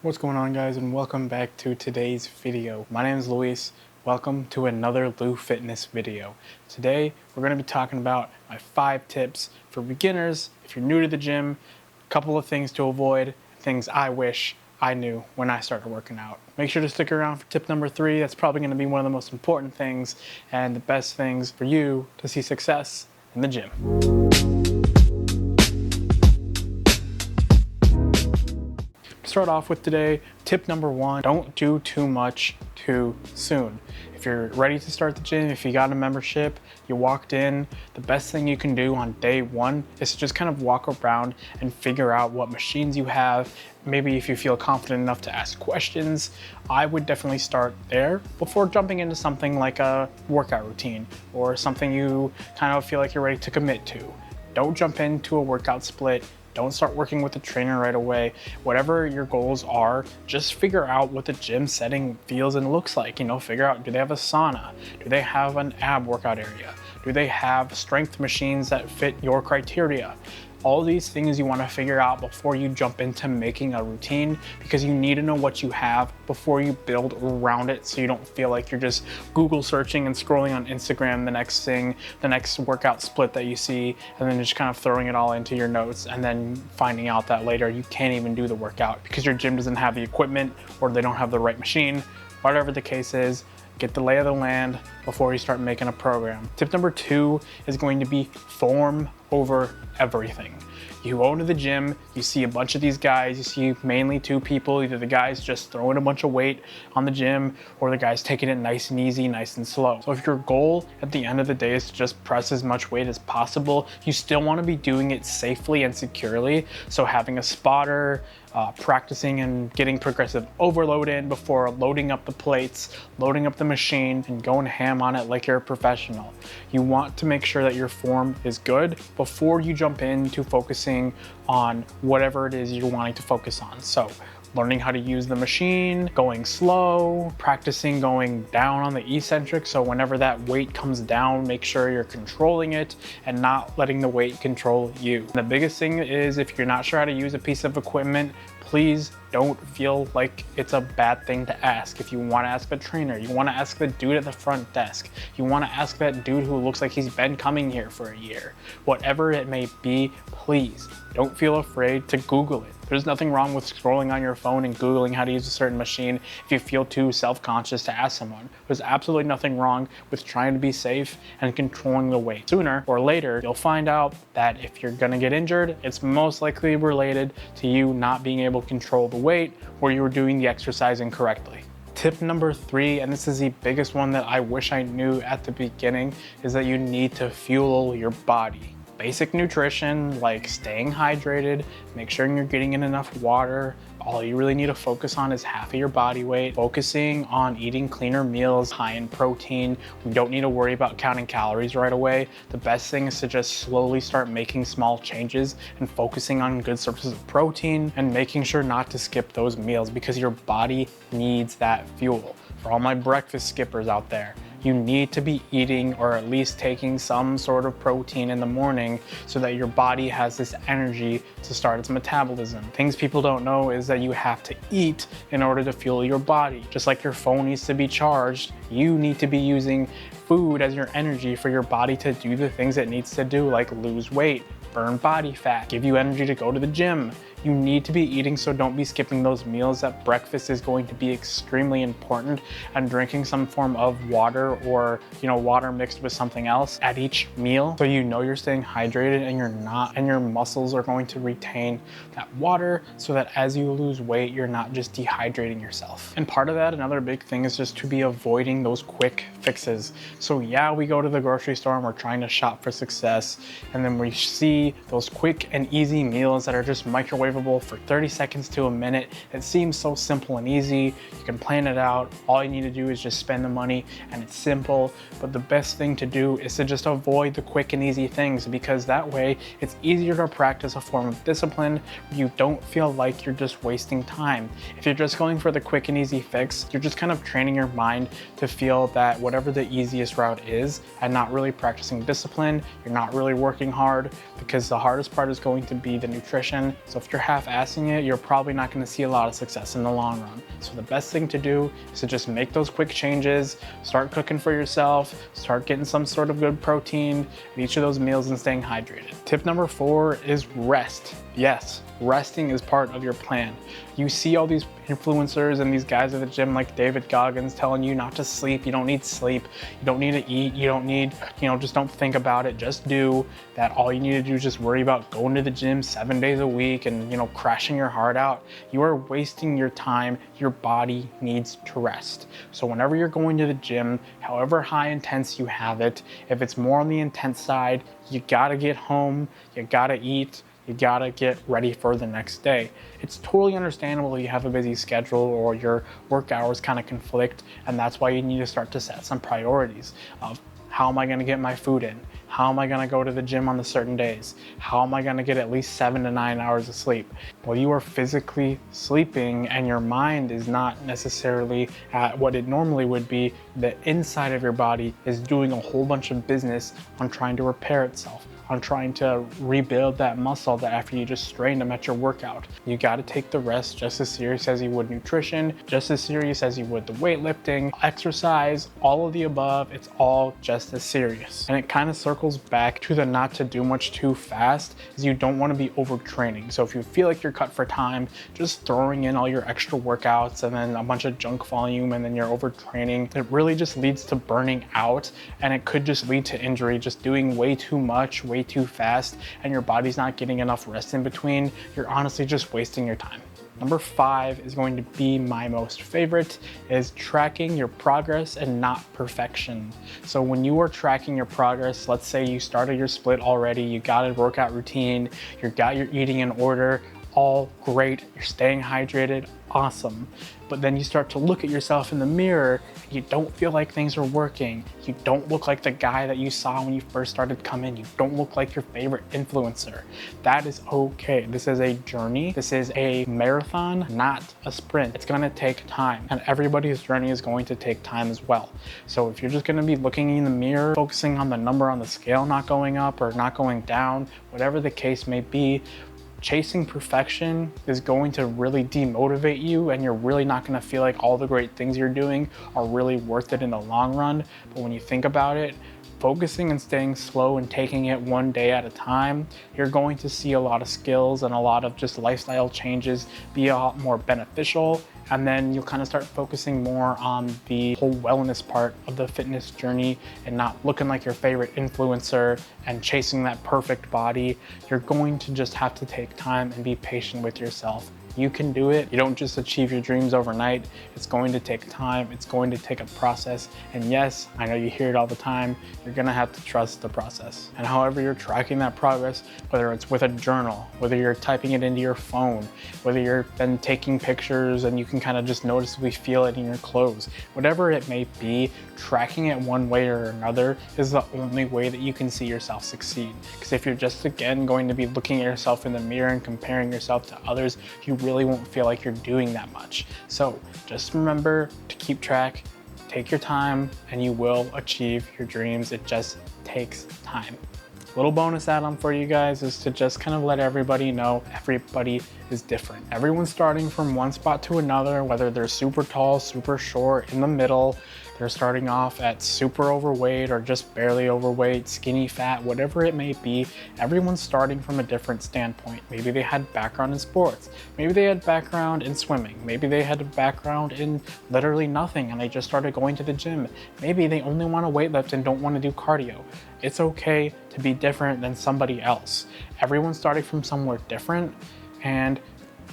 What's going on, guys, and welcome back to today's video. My name is Luis. Welcome to another Lou Fitness video. Today we're going to be talking about my 5 tips for beginners. If you're new to the gym, a couple of things to avoid, things I wish I knew when I started working out. Make sure to stick around for tip number 3. That's probably going to be one of the most important things and the best things for you to see success in the gym. Start off with today, tip number 1, don't do too much too soon. If you're ready to start the gym, if you got a membership, you walked in, the best thing you can do on day 1 is to just kind of walk around and figure out what machines you have. Maybe if you feel confident enough to ask questions, I would definitely start there before jumping into something like a workout routine or something you kind of feel like you're ready to commit to. Don't jump into a workout split. Don't start working with a trainer right away. Whatever your goals are, just figure out what the gym setting feels and looks like. Figure out, do they have a sauna? Do they have an ab workout area? Do they have strength machines that fit your criteria? All these things you want to figure out before you jump into making a routine, because you need to know what you have before you build around it, so you don't feel like you're just Google searching and scrolling on Instagram the next workout split that you see, and then just kind of throwing it all into your notes and then finding out that later you can't even do the workout because your gym doesn't have the equipment or they don't have the right machine. Whatever the case is, get the lay of the land before you start making a program. Tip number 2 is going to be form over everything. You go into the gym, you see a bunch of these guys, you see mainly 2 people, either the guys just throwing a bunch of weight on the gym or the guys taking it nice and easy, nice and slow. So if your goal at the end of the day is to just press as much weight as possible, you still want to be doing it safely and securely. So having a spotter, practicing and getting progressive overload in before loading up the plates, loading up the machine, and going ham on it like you're a professional. You want to make sure that your form is good before you jump into focusing on whatever it is you're wanting to focus on. So learning how to use the machine, going slow, practicing going down on the eccentric, so whenever that weight comes down, make sure you're controlling it and not letting the weight control you. The biggest thing is, if you're not sure how to use a piece of equipment, please don't feel like it's a bad thing to ask. If you want to ask a trainer, you want to ask the dude at the front desk, you want to ask that dude who looks like he's been coming here for a year, whatever it may be, please don't feel afraid to Google it. There's nothing wrong with scrolling on your phone and Googling how to use a certain machine if you feel too self-conscious to ask someone. There's absolutely nothing wrong with trying to be safe and controlling the weight. Sooner or later, you'll find out that if you're gonna get injured, it's most likely related to you not being able to control the weight or you were doing the exercise incorrectly. Tip number 3, and this is the biggest one that I wish I knew at the beginning, is that you need to fuel your body. Basic nutrition, like staying hydrated, make sure you're getting in enough water. All you really need to focus on is half of your body weight, focusing on eating cleaner meals, high in protein. We don't need to worry about counting calories right away. The best thing is to just slowly start making small changes and focusing on good sources of protein and making sure not to skip those meals, because your body needs that fuel. For all my breakfast skippers out there, you need to be eating or at least taking some sort of protein in the morning so that your body has this energy to start its metabolism. Things people don't know is that you have to eat in order to fuel your body. Just like your phone needs to be charged, you need to be using food as your energy for your body to do the things it needs to do, like lose weight, burn body fat, give you energy to go to the gym. You need to be eating, so don't be skipping those meals. That breakfast is going to be extremely important, and drinking some form of water or water mixed with something else at each meal, so you're staying hydrated and your muscles are going to retain that water, so that as you lose weight, you're not just dehydrating yourself. And part of that, another big thing, is just to be avoiding those quick fixes. So yeah, we go to the grocery store and we're trying to shop for success, and then we see those quick and easy meals that are just microwave for 30 seconds to a minute. It seems so simple and easy. You can plan it out. All you need to do is just spend the money, and it's simple. But the best thing to do is to just avoid the quick and easy things, because that way it's easier to practice a form of discipline. You don't feel like you're just wasting time. If you're just going for the quick and easy fix, you're just kind of training your mind to feel that whatever the easiest route is, and not really practicing discipline. You're not really working hard, because the hardest part is going to be the nutrition. So if you're you're half-assing it, you're probably not going to see a lot of success in the long run. So the best thing to do is to just make those quick changes, start cooking for yourself, start getting some sort of good protein in each of those meals and staying hydrated. Tip number 4 is rest. Yes, resting is part of your plan. You see all these influencers and these guys at the gym like David Goggins telling you not to sleep. You don't need sleep. You don't need to eat. You don't need, just don't think about it. Just do that. All you need to do is just worry about going to the gym 7 days a week and, crashing your heart out. You are wasting your time. Your body needs to rest. So whenever you're going to the gym, however high intense you have it, if it's more on the intense side, you gotta get home, you gotta eat, you gotta get ready for the next day. It's totally understandable if you have a busy schedule or your work hours kind of conflict, and that's why you need to start to set some priorities of how am I gonna get my food in? How am I gonna go to the gym on the certain days? How am I gonna get at least 7 to 9 hours of sleep? Well, you are physically sleeping and your mind is not necessarily at what it normally would be. The inside of your body is doing a whole bunch of business on trying to repair itself, on trying to rebuild that muscle that after you just strained them at your workout. You gotta take the rest just as serious as you would nutrition, just as serious as you would the weightlifting, exercise, all of the above. It's all just as serious. And it kind of circles back to the not to do much too fast, is you don't wanna be overtraining. So if you feel like you're cut for time, just throwing in all your extra workouts and then a bunch of junk volume and then you're overtraining, it really just leads to burning out, and it could just lead to injury. Just doing way too much, way too fast, and your body's not getting enough rest in between, you're honestly just wasting your time. Number 5 is going to be my most favorite, is tracking your progress and not perfection. So when you are tracking your progress, let's say you started your split already, you got a workout routine, you got your eating in order, all great, you're staying hydrated, awesome. But then you start to look at yourself in the mirror, and you don't feel like things are working. You don't look like the guy that you saw when you first started coming. You don't look like your favorite influencer. That is okay. This is a journey. This is a marathon, not a sprint. It's gonna take time, and everybody's journey is going to take time as well. So if you're just gonna be looking in the mirror, focusing on the number on the scale not going up or not going down, whatever the case may be, chasing perfection is going to really demotivate you, and you're really not going to feel like all the great things you're doing are really worth it in the long run. But when you think about it, focusing and staying slow and taking it one day at a time, you're going to see a lot of skills and a lot of just lifestyle changes be a lot more beneficial. And then you'll kind of start focusing more on the whole wellness part of the fitness journey and not looking like your favorite influencer and chasing that perfect body. You're going to just have to take time and be patient with yourself. You can do it. You don't just achieve your dreams overnight. It's going to take time. It's going to take a process. And yes, I know you hear it all the time. You're gonna have to trust the process. And however you're tracking that progress, whether it's with a journal, whether you're typing it into your phone, whether you're then taking pictures and you can kind of just noticeably feel it in your clothes, whatever it may be, tracking it one way or another is the only way that you can see yourself succeed. Because if you're just again going to be looking at yourself in the mirror and comparing yourself to others, you really won't feel like you're doing that much. So just remember to keep track, take your time, and you will achieve your dreams. It just takes time. Little bonus add-on for you guys is to just kind of let everybody know everybody is different. Everyone's starting from one spot to another, whether they're super tall, super short, in the middle, they're starting off at super overweight or just barely overweight, skinny, fat, whatever it may be. Everyone's starting from a different standpoint. Maybe they had background in sports. Maybe they had background in swimming. Maybe they had a background in literally nothing and they just started going to the gym. Maybe they only want to weightlift and don't want to do cardio. It's okay to be different than somebody else. Everyone's starting from somewhere different, and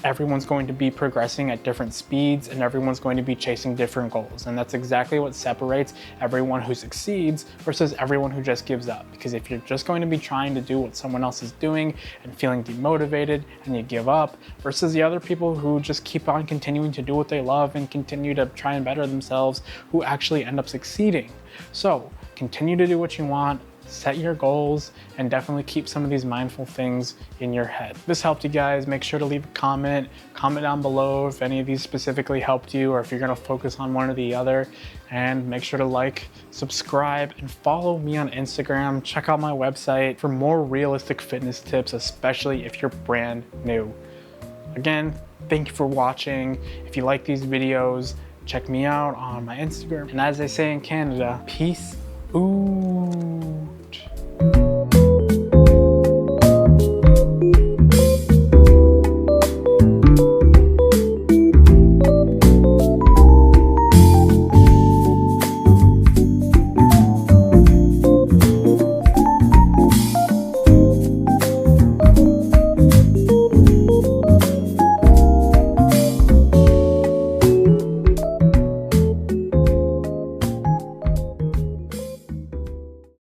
everyone's going to be progressing at different speeds, and everyone's going to be chasing different goals. And that's exactly what separates everyone who succeeds versus everyone who just gives up. Because if you're just going to be trying to do what someone else is doing and feeling demotivated and you give up, versus the other people who just keep on continuing to do what they love and continue to try and better themselves, who actually end up succeeding. So continue to do what you want, set your goals, and definitely keep some of these mindful things in your head. If this helped you guys, make sure to leave a comment down below if any of these specifically helped you, or if you're gonna focus on one or the other. And make sure to like, subscribe, and follow me on Instagram. Check out my website for more realistic fitness tips, especially if you're brand new. Again, thank you for watching. If you like these videos, check me out on my Instagram. And as they say in Canada, peace. Ooh.